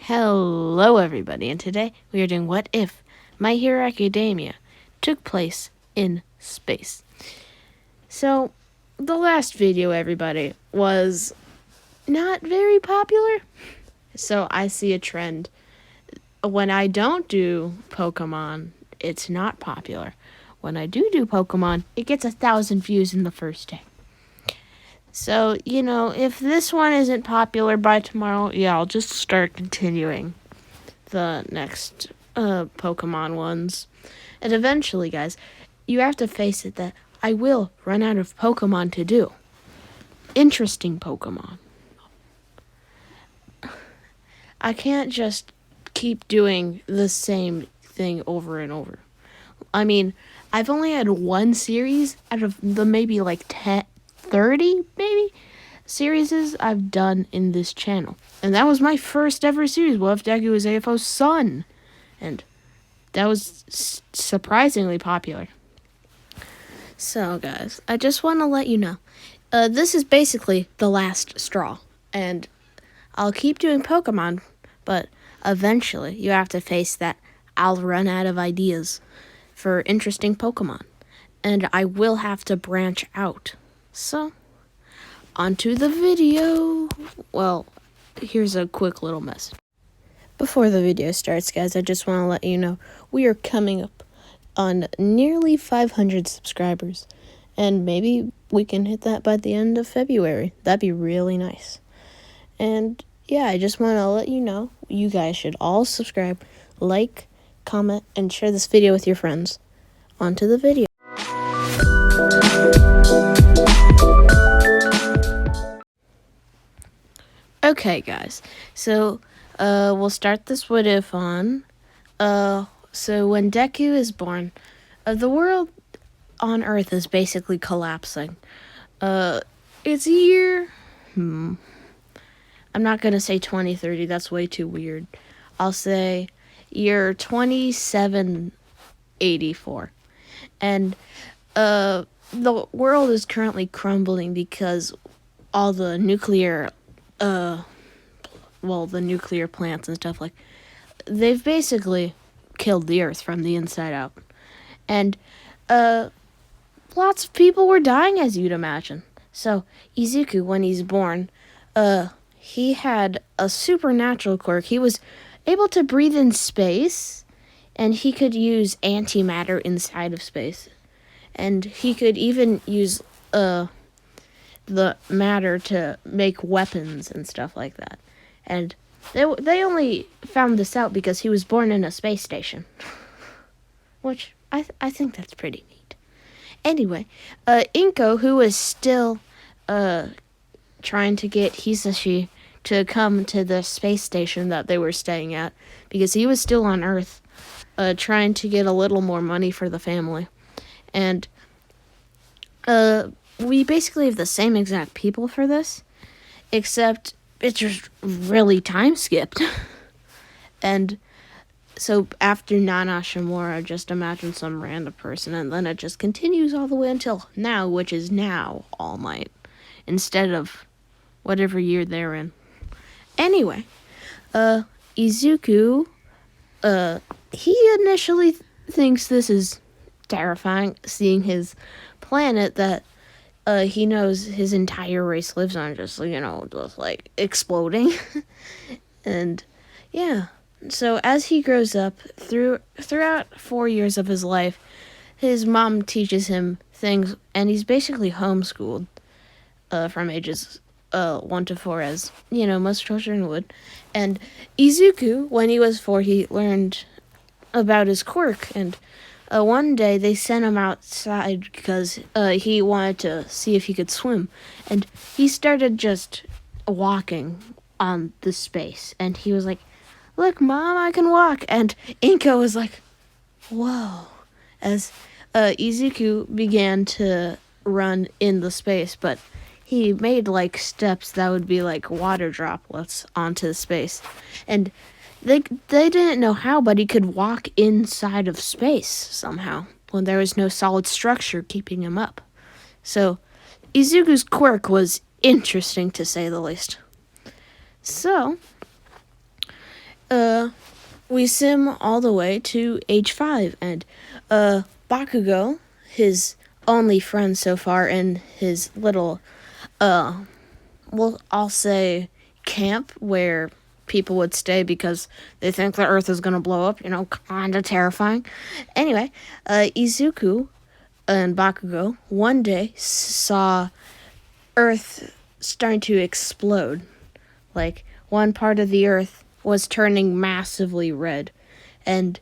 Hello, everybody, and today we are doing What If My Hero Academia took place in space. So, the last video, everybody, was not very popular. So, I see a trend. When I don't do Pokemon, it's not popular. When I do Pokemon, it gets 1,000 views in the first day. So, if this one isn't popular by tomorrow, I'll just start continuing the next Pokemon ones. And eventually, guys, you have to face it that I will run out of Pokemon to do. Interesting Pokemon. I can't just keep doing the same thing over and over. I mean, I've only had one series out of the maybe like 30 series I've done in this channel. And that was my first ever series, What If Deku Was AFO's son? And that was surprisingly popular. So, guys, I just want to let you know, this is basically the last straw. And I'll keep doing Pokemon, but eventually you have to face that I'll run out of ideas for interesting Pokemon. And I will have to branch out. So, onto the video. Well, here's a quick little message. Before the video starts, guys, I just want to let you know we are coming up on nearly 500 subscribers. And maybe we can hit that by the end of February. That'd be really nice. And I just want to let you know you guys should all subscribe, like, comment, and share this video with your friends. Onto the video. Okay, guys, so we'll start this what if on. So when Deku is born, the world on Earth is basically collapsing. It's year, I'm not gonna say 2030, that's way too weird. I'll say year 2784. And the world is currently crumbling because all the nuclear the nuclear plants and stuff, they've basically killed the Earth from the inside out. And lots of people were dying, as you'd imagine. So Izuku, when he's born, he had a supernatural quirk. He was able to breathe in space, and he could use antimatter inside of space. And he could even use the matter to make weapons and stuff like that. And they only found this out because he was born in a space station. Which I think that's pretty neat. Anyway, Inko, who was still trying to get Hisashi to come to the space station that they were staying at, because he was still on Earth, trying to get a little more money for the family. And we basically have the same exact people for this, except it's just really time skipped. And so after Nana Shimura, just imagine some random person, and then it just continues all the way until now, which is now All Might, instead of whatever year they're in. Anyway, Izuku, he initially thinks this is terrifying, seeing his planet that he knows his entire race lives on, just exploding. And so as he grows up, throughout 4 years of his life, his mom teaches him things, and he's basically homeschooled from ages 1 to 4, as most children would. And Izuku, when he was 4, he learned about his quirk, and one day they sent him outside because he wanted to see if he could swim. And he started just walking on the space. And he was like, "Look, Mom, I can walk." And Inko was like, "Whoa." As Izuku began to run in the space. But he made steps that would be like water droplets onto the space. And They didn't know how, but he could walk inside of space somehow when there was no solid structure keeping him up. So Izuku's quirk was interesting, to say the least. So we sim all the way to age 5, and Bakugo, his only friend so far in his little, well, I'll say camp where people would stay because they think the Earth is going to blow up, kind of terrifying. Anyway, Izuku and Bakugo one day saw Earth starting to explode. Like, one part of the Earth was turning massively red, and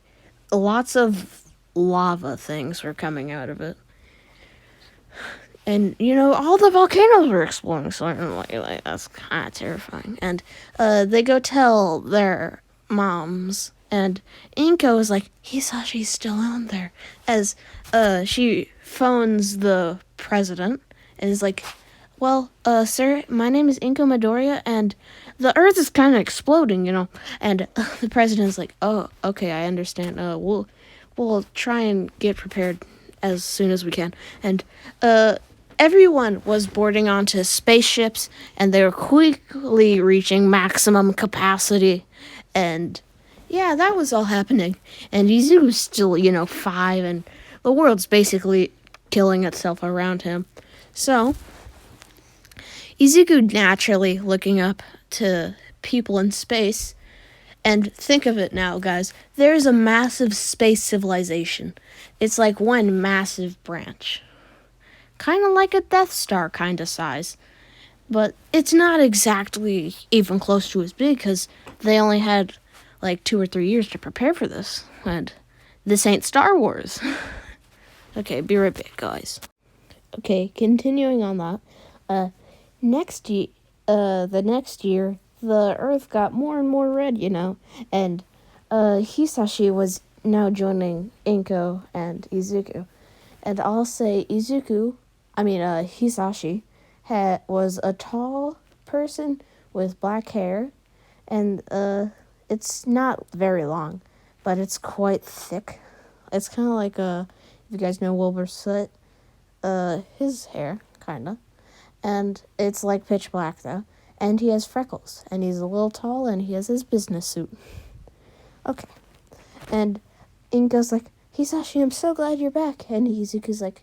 lots of lava things were coming out of it. And, all the volcanoes were exploding, so like that's kind of terrifying. And they go tell their moms, and Inko is like, Hisashi's still on there, as she phones the president, and is like, well, sir, my name is Inko Midoriya, and the Earth is kind of exploding, And the president's like, oh, okay, I understand. We'll try and get prepared as soon as we can. And everyone was boarding onto spaceships, and they were quickly reaching maximum capacity. And yeah, that was all happening. And Izuku's still, 5, and the world's basically killing itself around him. So Izuku naturally looking up to people in space. And think of it now, guys. There's a massive space civilization. It's like one massive branch. Kind of like a Death Star kind of size. But it's not exactly even close to as big because they only had like 2 or 3 years to prepare for this. And this ain't Star Wars. Okay, be right back, guys. Okay, continuing on that. The next year, the Earth got more and more red, and Hisashi was now joining Inko and Izuku. And I'll say Hisashi was a tall person with black hair, and it's not very long, but it's quite thick. It's kind of like, if you guys know Wilbur Soot, his hair, kind of. And it's like pitch black, though. And he has freckles. And he's a little tall, and he has his business suit. Okay. And Inko's like, Hisashi, I'm so glad you're back. And Izuku's like,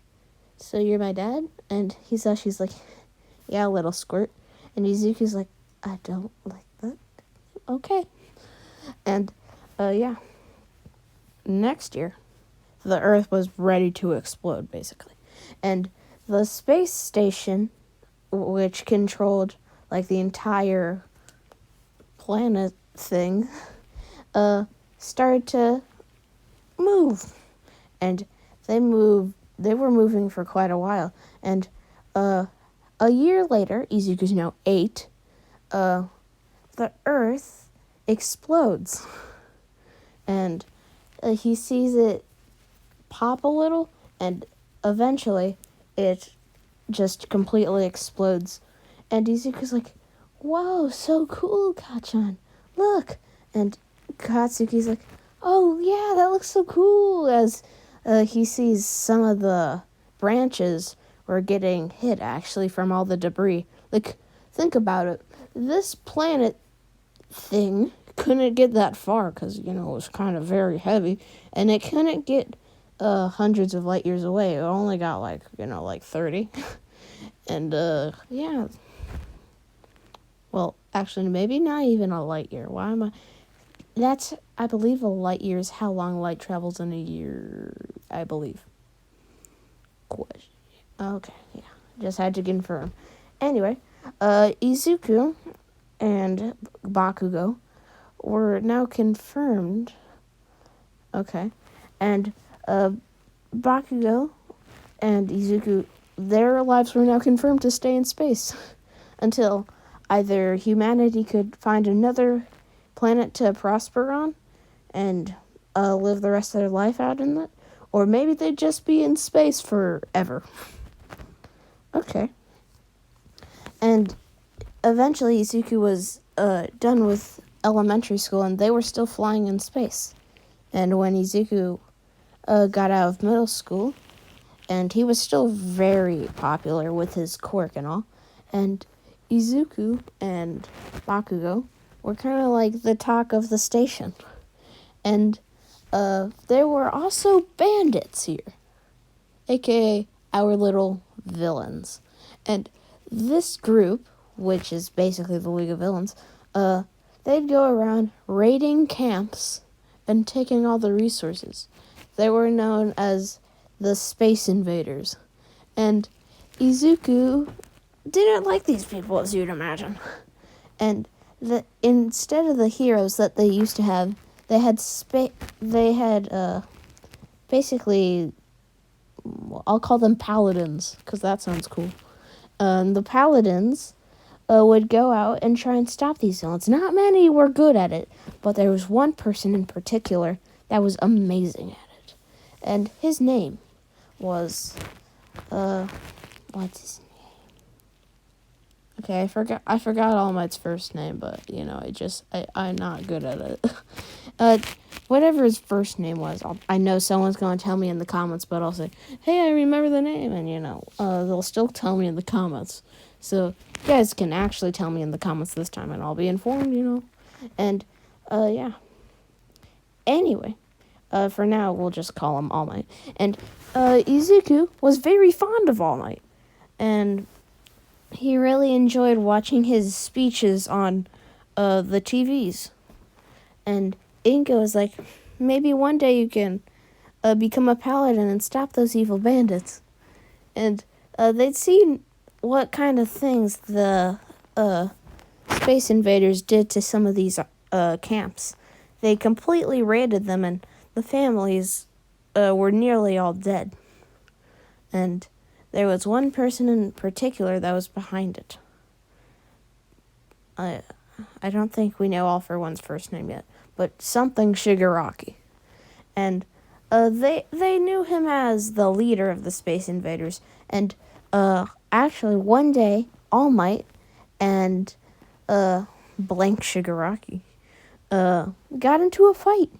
so you're my dad? And Hisashi's like, yeah, little squirt. And Izuku's like, I don't like that. Okay. And, yeah. Next year, the Earth was ready to explode, basically. And the space station, which controlled like the entire planet thing, started to move. And they were moving for quite a while. And a year later, Izuku's now 8, the Earth explodes. And he sees it pop a little, and eventually it just completely explodes. And Izuku's like, whoa, so cool, Kachan. Look. And Katsuki's like, oh, yeah, that looks so cool. As he sees some of the branches were getting hit, actually, from all the debris. Like, think about it. This planet thing couldn't get that far because, it was kind of very heavy. And it couldn't get hundreds of light years away. It only got, like 30. And, yeah. Well, actually, maybe not even a light year. That's, I believe, a light year is how long light travels in a year, I believe. Question. Okay, yeah. Just had to confirm. Anyway, Izuku and Bakugo were now confirmed. Okay. And, Bakugo and Izuku, their lives were now confirmed to stay in space until either humanity could find another planet to prosper on and live the rest of their life out in it, or maybe they'd just be in space forever. Okay. And eventually Izuku was done with elementary school, and they were still flying in space. And when Izuku got out of middle school, and he was still very popular with his quirk and all, and Izuku and Bakugo were kind of like the talk of the station. And there were also bandits here, aka our little villains. And this group, which is basically the League of Villains, they'd go around raiding camps and taking all the resources. They were known as the Space Invaders. And Izuku didn't like these people, as you'd imagine. And instead of the heroes that they used to have, they had basically, I'll call them paladins, because that sounds cool. The paladins would go out and try and stop these villains. Not many were good at it, but there was one person in particular that was amazing at it. And his name was, what's his name? Okay, I forgot All Might's first name, but, I'm not good at it. Whatever his first name was, I know someone's going to tell me in the comments, but I'll say, hey, I remember the name, and, they'll still tell me in the comments. So, you guys can actually tell me in the comments this time, and I'll be informed, And, yeah. Anyway, for now, we'll just call him All Might. And, Izuku was very fond of All Might, and he really enjoyed watching his speeches on the TVs. And Inko was like, maybe one day you can become a paladin and stop those evil bandits. And they'd seen what kind of things the Space Invaders did to some of these camps. They completely raided them, and the families were nearly all dead. And there was one person in particular that was behind it. I don't think we know All for One's first name yet, but something Shigaraki. And they knew him as the leader of the Space Invaders. And actually, one day, All Might and blank Shigaraki got into a fight.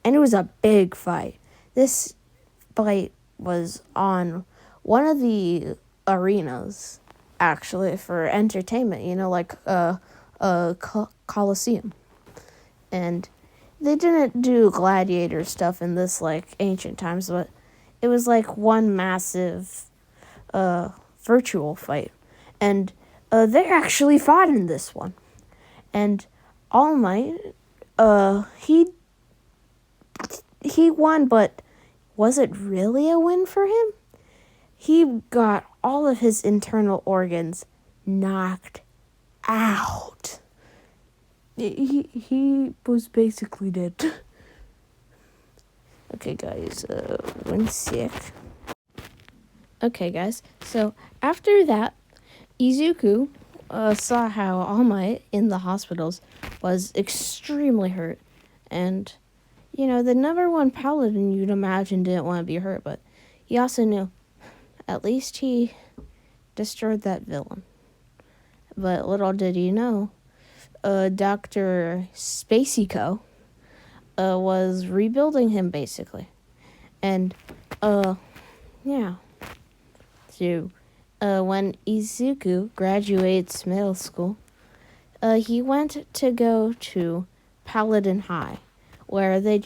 And it was a big fight. This fight was on one of the arenas, actually, for entertainment, like Coliseum. And they didn't do gladiator stuff in this, ancient times, but it was, one massive virtual fight. And they actually fought in this one. And All Might, he won, but was it really a win for him? He got all of his internal organs knocked out. He was basically dead. Okay, guys, 1 sec. Okay, guys, so after that, Izuku saw how All Might in the hospitals was extremely hurt. And, the number one paladin you'd imagine didn't want to be hurt, but he also knew at least he destroyed that villain. But little did he know, Dr. Spaceyco was rebuilding him, basically. And, yeah. So, when Izuku graduates middle school, he went to go to Paladin High, where they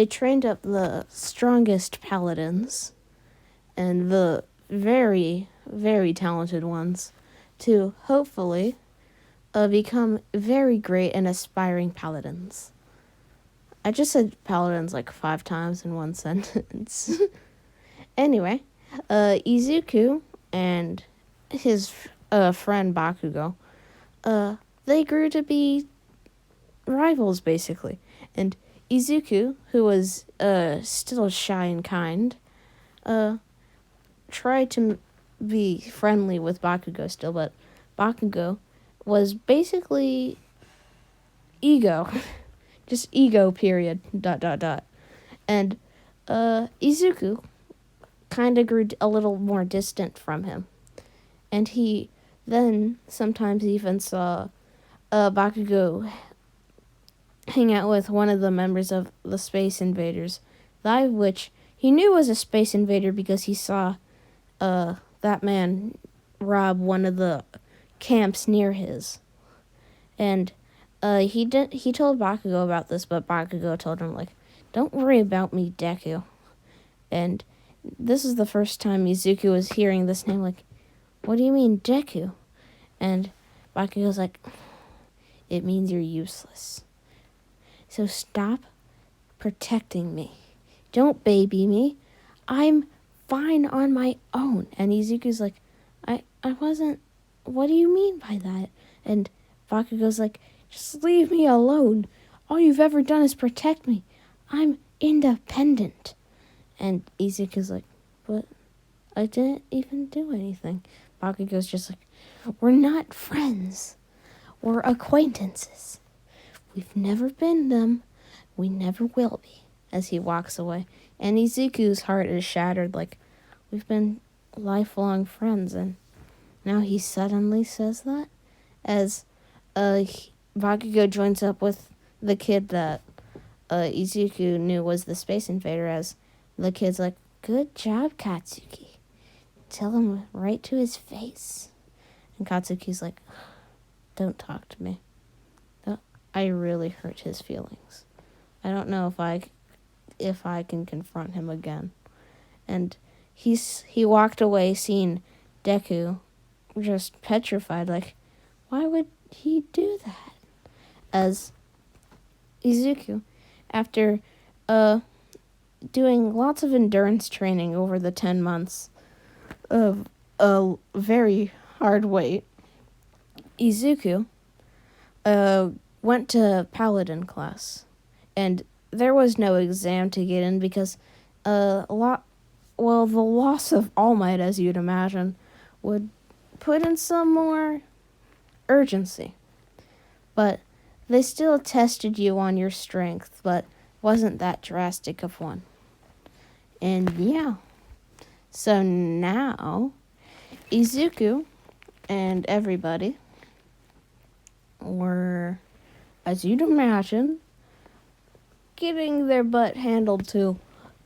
trained up the strongest paladins and the very, very talented ones to hopefully become very great and aspiring paladins. I just said paladins 5 times in one sentence. Anyway, Izuku and his friend Bakugo, they grew to be rivals, basically. And Izuku, who was still shy and kind, tried to be friendly with Bakugo still, but Bakugo was basically ego. Just ego, period, ... And Izuku kind of grew a little more distant from him. And he then sometimes even saw Bakugo hang out with one of the members of the Space Invaders, which he knew was a Space Invader because he saw that man rob one of the camps near his. And He told Bakugo about this, but Bakugo told him, like, don't worry about me, Deku. And this is the first time Izuku was hearing this name, like, what do you mean, Deku? And Bakugo's like, it means you're useless. So stop protecting me. Don't baby me. I'm fine on my own. And Izuku's like, I wasn't, what do you mean by that? And Bakugo's like, just leave me alone. All you've ever done is protect me. I'm independent. And Izuku's like, but I didn't even do anything. Bakugo's just like, we're not friends. We're acquaintances. We've never been them. We never will be. As he walks away. And Izuku's heart is shattered, like, we've been lifelong friends, and now he suddenly says that? As Bakugo joins up with the kid that Izuku knew was the Space Invader, as the kid's like, good job, Katsuki. Tell him right to his face. And Katsuki's like, don't talk to me. I really hurt his feelings. I don't know if I can confront him again. And he walked away seeing Deku just petrified, like, why would he do that? As Izuku, after doing lots of endurance training over the 10 months of a very hard wait, Izuku went to Paladin class. And there was no exam to get in because the loss of All Might, as you'd imagine, would put in some more urgency. But they still tested you on your strength, but wasn't that drastic of one. And yeah. So now, Izuku and everybody were, as you'd imagine, getting their butt handled to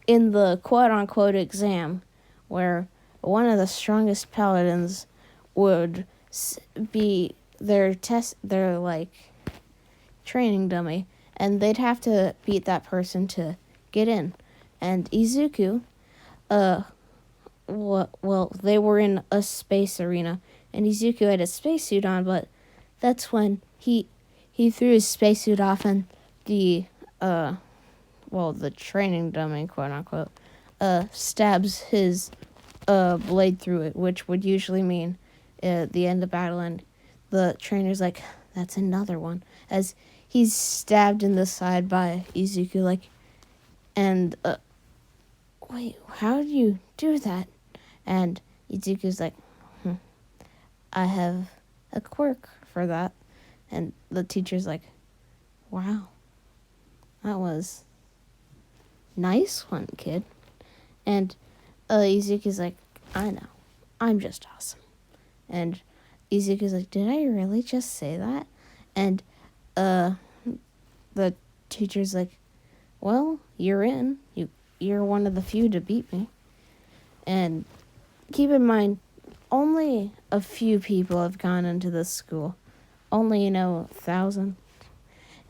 in the quote-unquote exam, where one of the strongest paladins would be their training dummy, and they'd have to beat that person to get in. And Izuku, they were in a space arena, and Izuku had a spacesuit on, but that's when he threw his spacesuit off, and the training dummy, quote-unquote, stabs his blade through it, which would usually mean the end of battle, and the trainer's like, that's another one, as he's stabbed in the side by Izuku, like, and, wait, how do you do that? And Izuku's like, I have a quirk for that. And the teacher's like, wow, that was nice one, kid. And Izuku's like, I know, I'm just awesome. And Izuku's like, did I really just say that? And the teacher's like, well, you're in. You're one of the few to beat me. And keep in mind, only a few people have gone into this school. Only, 1,000.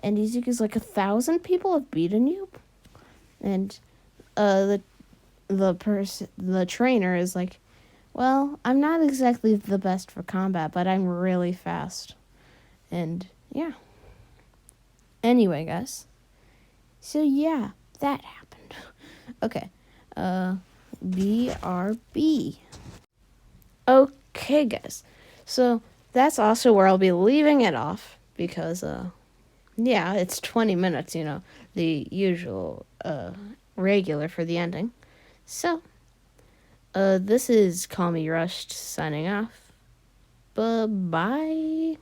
And Izuku's like, 1,000 people have beaten you? And the trainer is like, well, I'm not exactly the best for combat, but I'm really fast. And yeah. Anyway, guys. So yeah, that happened. Okay. BRB. Okay, guys. So that's also where I'll be leaving it off because it's 20 minutes, the usual regular for the ending. So this is Call Me Rushed signing off. Bye-bye.